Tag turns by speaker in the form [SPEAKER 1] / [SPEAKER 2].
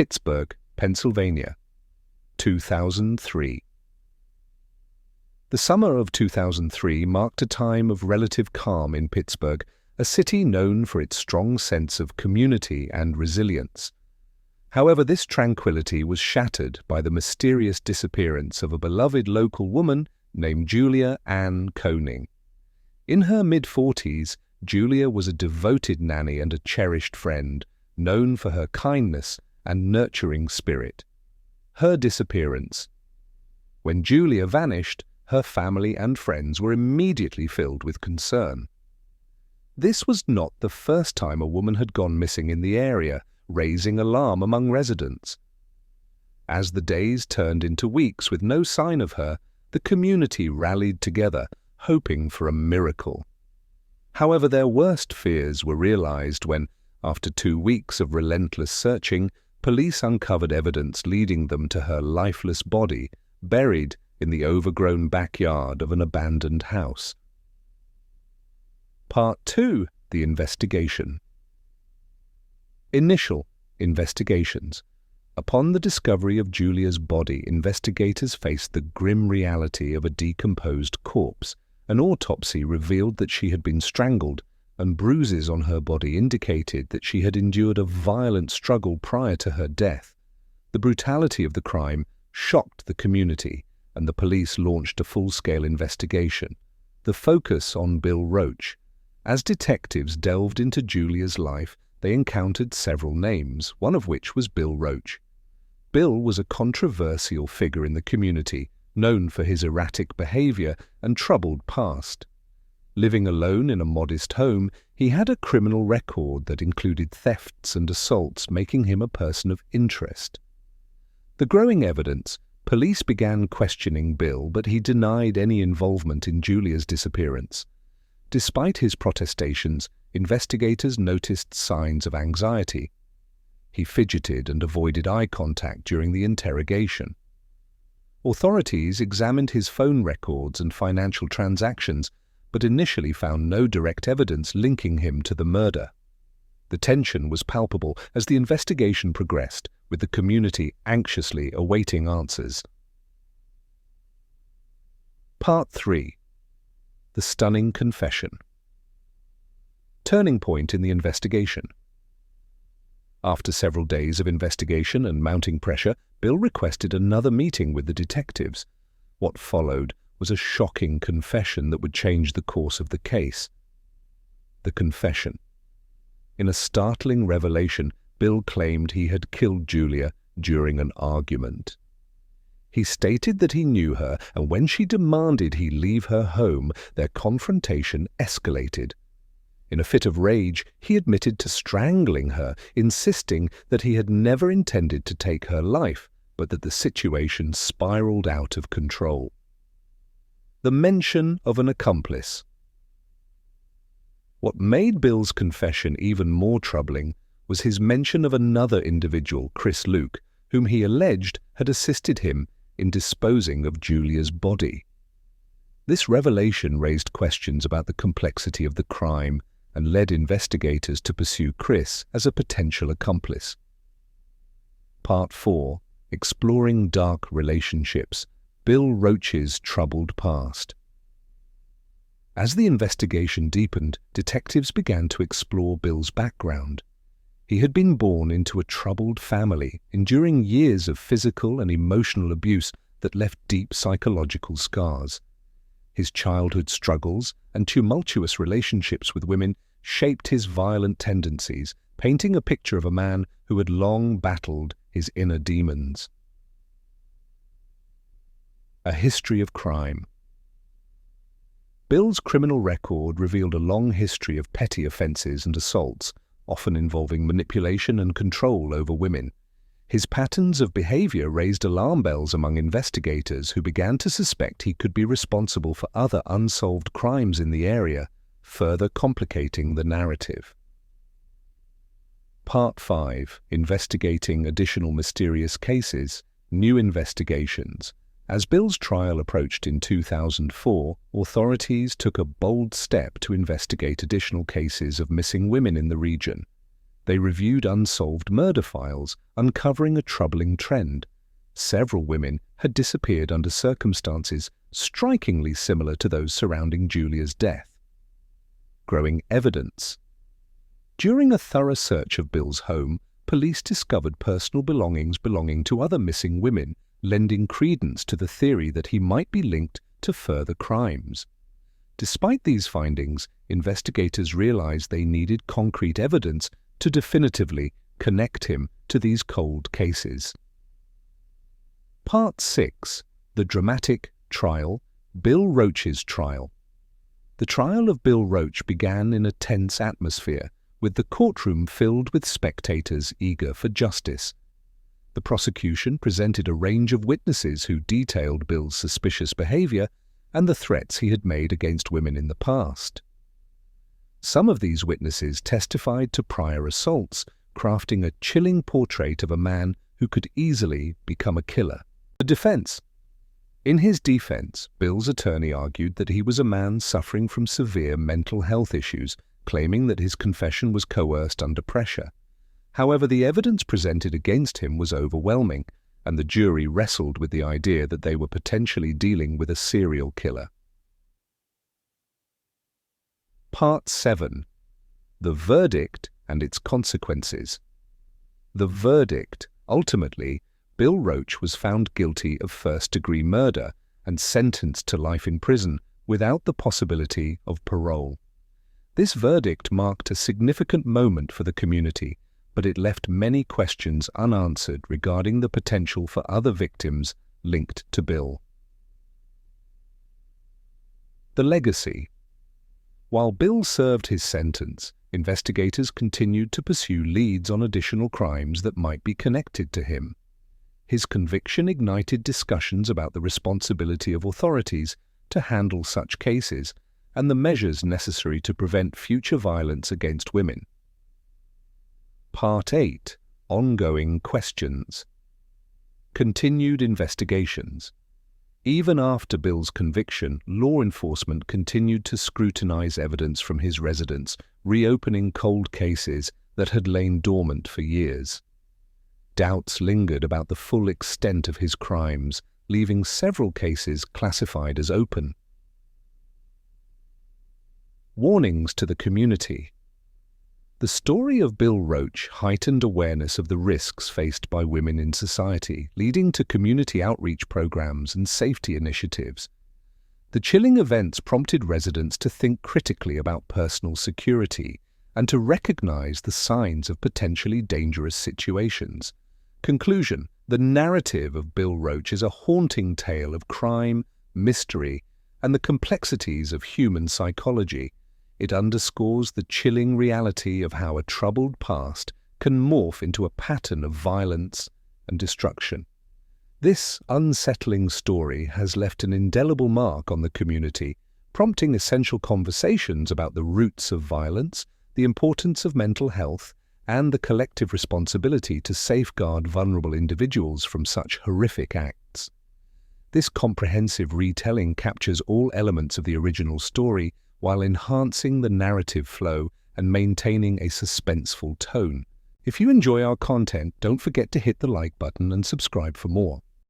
[SPEAKER 1] Pittsburgh, Pennsylvania, 2003. The summer of 2003 marked a time of relative calm in Pittsburgh, a city known for its strong sense of community and resilience. However, this tranquility was shattered by the mysterious disappearance of a beloved local woman named Julia Ann Koning. In her mid-40s, Julia was a devoted nanny and a cherished friend, known for her kindness and nurturing spirit. Her disappearance. When Julia vanished, her family and friends were immediately filled with concern. This was not the first time a woman had gone missing in the area, raising alarm among residents. As the days turned into weeks with no sign of her, the community rallied together, hoping for a miracle. However, their worst fears were realized when, after 2 weeks of relentless searching, police uncovered evidence leading them to her lifeless body, buried in the overgrown backyard of an abandoned house. Part 2. The Investigation. Initial investigations. Upon the discovery of Julia's body, investigators faced the grim reality of a decomposed corpse. An autopsy revealed that she had been strangled, and bruises on her body indicated that she had endured a violent struggle prior to her death. The brutality of the crime shocked the community, and the police launched a full-scale investigation. The focus on Bill Roach. As detectives delved into Julia's life, they encountered several names, one of which was Bill Roach. Bill was a controversial figure in the community, known for his erratic behavior and troubled past. Living alone in a modest home, he had a criminal record that included thefts and assaults, making him a person of interest. The growing evidence, police began questioning Bill, but he denied any involvement in Julia's disappearance. Despite his protestations, investigators noticed signs of anxiety. He fidgeted and avoided eye contact during the interrogation. Authorities examined his phone records and financial transactions, but initially found no direct evidence linking him to the murder. The tension was palpable as the investigation progressed, with the community anxiously awaiting answers. Part 3. The Stunning Confession. Turning point in the investigation. After several days of investigation and mounting pressure, Bill requested another meeting with the detectives. What followed was a shocking confession that would change the course of the case. The confession. In a startling revelation, Bill claimed he had killed Julia during an argument. He stated that he knew her, and when she demanded he leave her home, their confrontation escalated. In a fit of rage, he admitted to strangling her, insisting that he had never intended to take her life, but that the situation spiraled out of control. The mention of an accomplice. What made Bill's confession even more troubling was his mention of another individual, Chris Luke, whom he alleged had assisted him in disposing of Julia's body. This revelation raised questions about the complexity of the crime and led investigators to pursue Chris as a potential accomplice. Part 4. Exploring Dark Relationships. Bill Roach's Troubled Past. As the investigation deepened, detectives began to explore Bill's background. He had been born into a troubled family, enduring years of physical and emotional abuse that left deep psychological scars. His childhood struggles and tumultuous relationships with women shaped his violent tendencies, painting a picture of a man who had long battled his inner demons. A history of crime. Bill's criminal record revealed a long history of petty offenses and assaults, often involving manipulation and control over women. His patterns of behavior raised alarm bells among investigators who began to suspect he could be responsible for other unsolved crimes in the area, further complicating the narrative. Part 5. Investigating Additional Mysterious Cases. New Investigations. As Bill's trial approached in 2004, authorities took a bold step to investigate additional cases of missing women in the region. They reviewed unsolved murder files, uncovering a troubling trend. Several women had disappeared under circumstances strikingly similar to those surrounding Julia's death. Growing evidence. During a thorough search of Bill's home, police discovered personal belongings belonging to other missing women, lending credence to the theory that he might be linked to further crimes. Despite these findings, investigators realized they needed concrete evidence to definitively connect him to these cold cases. Part 6. The Dramatic Trial, Bill Roach's Trial. The trial of Bill Roach began in a tense atmosphere, with the courtroom filled with spectators eager for justice. The prosecution presented a range of witnesses who detailed Bill's suspicious behavior and the threats he had made against women in the past. Some of these witnesses testified to prior assaults, crafting a chilling portrait of a man who could easily become a killer. The defense. In his defense, Bill's attorney argued that he was a man suffering from severe mental health issues, claiming that his confession was coerced under pressure. However, the evidence presented against him was overwhelming, and the jury wrestled with the idea that they were potentially dealing with a serial killer. Part 7. The Verdict and its Consequences. The verdict. Ultimately, Bill Roach was found guilty of first-degree murder and sentenced to life in prison without the possibility of parole. This verdict marked a significant moment for the community, but it left many questions unanswered regarding the potential for other victims linked to Bill. The legacy. While Bill served his sentence, investigators continued to pursue leads on additional crimes that might be connected to him. His conviction ignited discussions about the responsibility of authorities to handle such cases and the measures necessary to prevent future violence against women. Part 8. Ongoing questions. Continued investigations. Even after Bill's conviction, law enforcement continued to scrutinize evidence from his residence, reopening cold cases that had lain dormant for years. Doubts lingered about the full extent of his crimes, leaving several cases classified as open. Warnings to the community. The story of Bill Roach heightened awareness of the risks faced by women in society, leading to community outreach programs and safety initiatives. The chilling events prompted residents to think critically about personal security and to recognize the signs of potentially dangerous situations. Conclusion: the narrative of Bill Roach is a haunting tale of crime, mystery, and the complexities of human psychology. It underscores the chilling reality of how a troubled past can morph into a pattern of violence and destruction. This unsettling story has left an indelible mark on the community, prompting essential conversations about the roots of violence, the importance of mental health, and the collective responsibility to safeguard vulnerable individuals from such horrific acts. This comprehensive retelling captures all elements of the original story while enhancing the narrative flow and maintaining a suspenseful tone. If you enjoy our content, don't forget to hit the like button and subscribe for more.